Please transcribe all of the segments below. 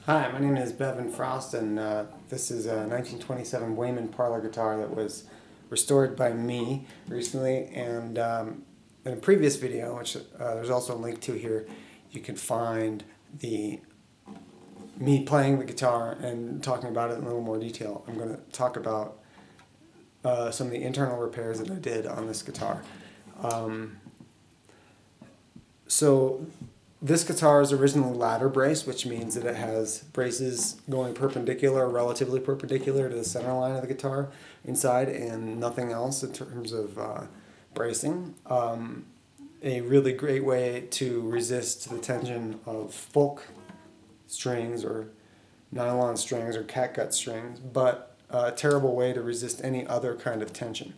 Hi, my name is Bevan Frost, and this is a 1927 Weyman parlor guitar that was restored by me recently. And in a previous video, which there's also a link to here, you can find me playing the guitar and talking about it in a little more detail. I'm going to talk about some of the internal repairs that I did on this guitar. So this guitar is originally ladder braced, which means that it has braces going perpendicular, or relatively perpendicular to the center line of the guitar inside, and nothing else in terms of bracing. A really great way to resist the tension of folk strings or nylon strings or catgut strings, but a terrible way to resist any other kind of tension.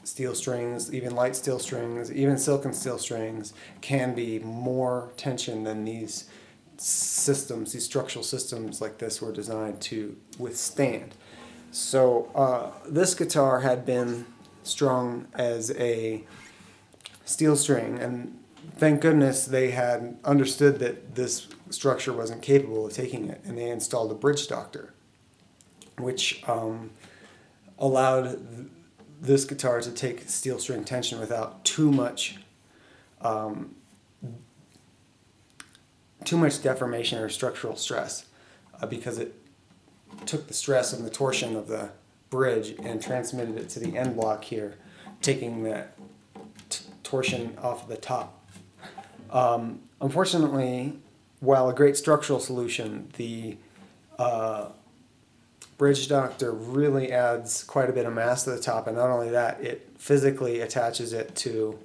Steel strings, even light steel strings, even silken steel strings can be more tension than these systems, these structural systems like this were designed to withstand. So this guitar had been strung as a steel string, and thank goodness they had understood that this structure wasn't capable of taking it, and they installed a bridge doctor, which allowed this guitar to take steel string tension without too much deformation or structural stress, because it took the stress and the torsion of the bridge and transmitted it to the end block here, taking that torsion off of the top. Unfortunately, while a great structural solution, the bridge doctor really adds quite a bit of mass to the top, and not only that, it physically attaches it to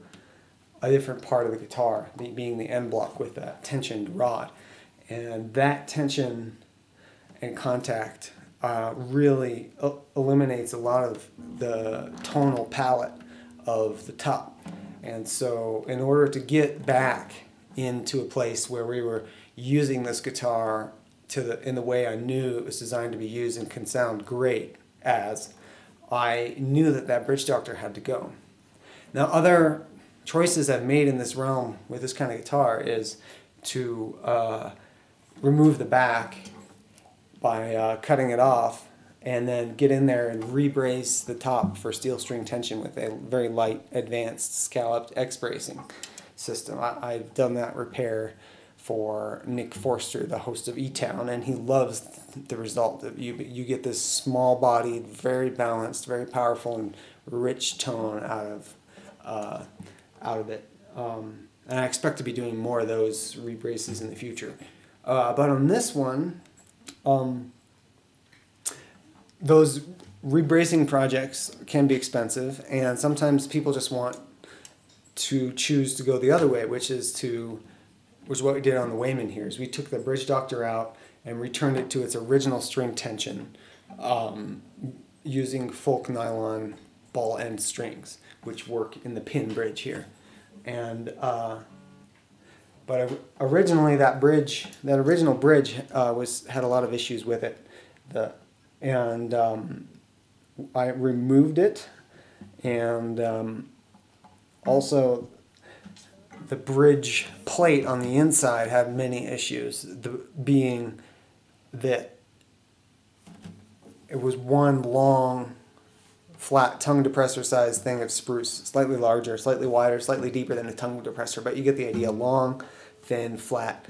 a different part of the guitar, being the end block with that tensioned rod. And that tension and contact really eliminates a lot of the tonal palette of the top. And so in order to get back into a place where we were using this guitar in the way I knew it was designed to be used and can sound great as, I knew that that bridge doctor had to go. Now, other choices I've made in this realm with this kind of guitar is to remove the back by cutting it off, and then get in there and re-brace the top for steel string tension with a very light, advanced scalloped X-bracing system. I've done that repair for Nick Forster, the host of E-Town, and he loves the result. You get this small-bodied, very balanced, very powerful, and rich tone out of it. And I expect to be doing more of those rebraces in the future. But on this one, those rebracing projects can be expensive, and sometimes people just want to choose to go the other way, which is what we did on the Weyman here. Is we took the bridge doctor out and returned it to its original string tension using folk nylon ball end strings, which work in the pin bridge here. And but originally that original bridge had a lot of issues with it. I removed it, and also the bridge plate on the inside had many issues, being that it was one long, flat tongue depressor sized thing of spruce, slightly larger, slightly wider, slightly deeper than a tongue depressor, but you get the idea, long, thin, flat.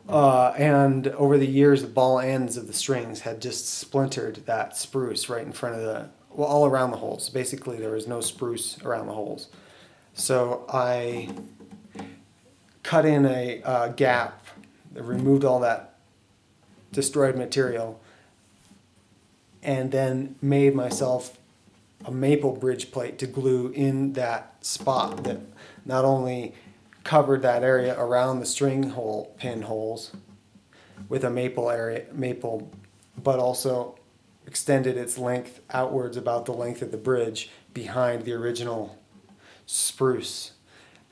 And over the years, the ball ends of the strings had just splintered that spruce right in front of all around the holes. Basically, there was no spruce around the holes. So I cut in a gap, removed all that destroyed material, and then made myself a maple bridge plate to glue in that spot that not only covered that area around the string pin holes with a maple, but also extended its length outwards about the length of the bridge behind the original spruce.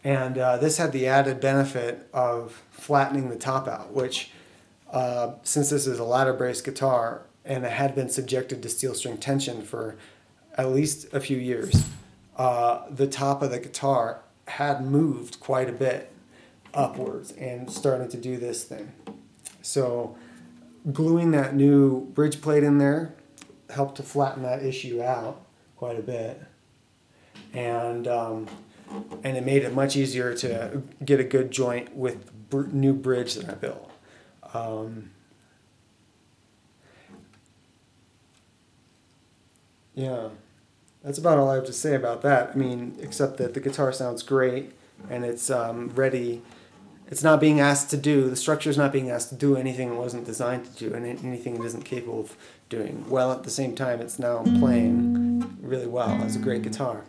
And this had the added benefit of flattening the top out, which since this is a ladder braced guitar and it had been subjected to steel string tension for at least a few years, the top of the guitar had moved quite a bit upwards and started to do this thing. So gluing that new bridge plate in there helped to flatten that issue out quite a bit, and it made it much easier to get a good joint with the new bridge that I built. Yeah, that's about all I have to say about that. I mean, except that the guitar sounds great, and it's ready. It's not being asked to do, the structure is not being asked to do anything it wasn't designed to do, and anything it isn't capable of doing. While at the same time, it's now playing really well. It's a great guitar.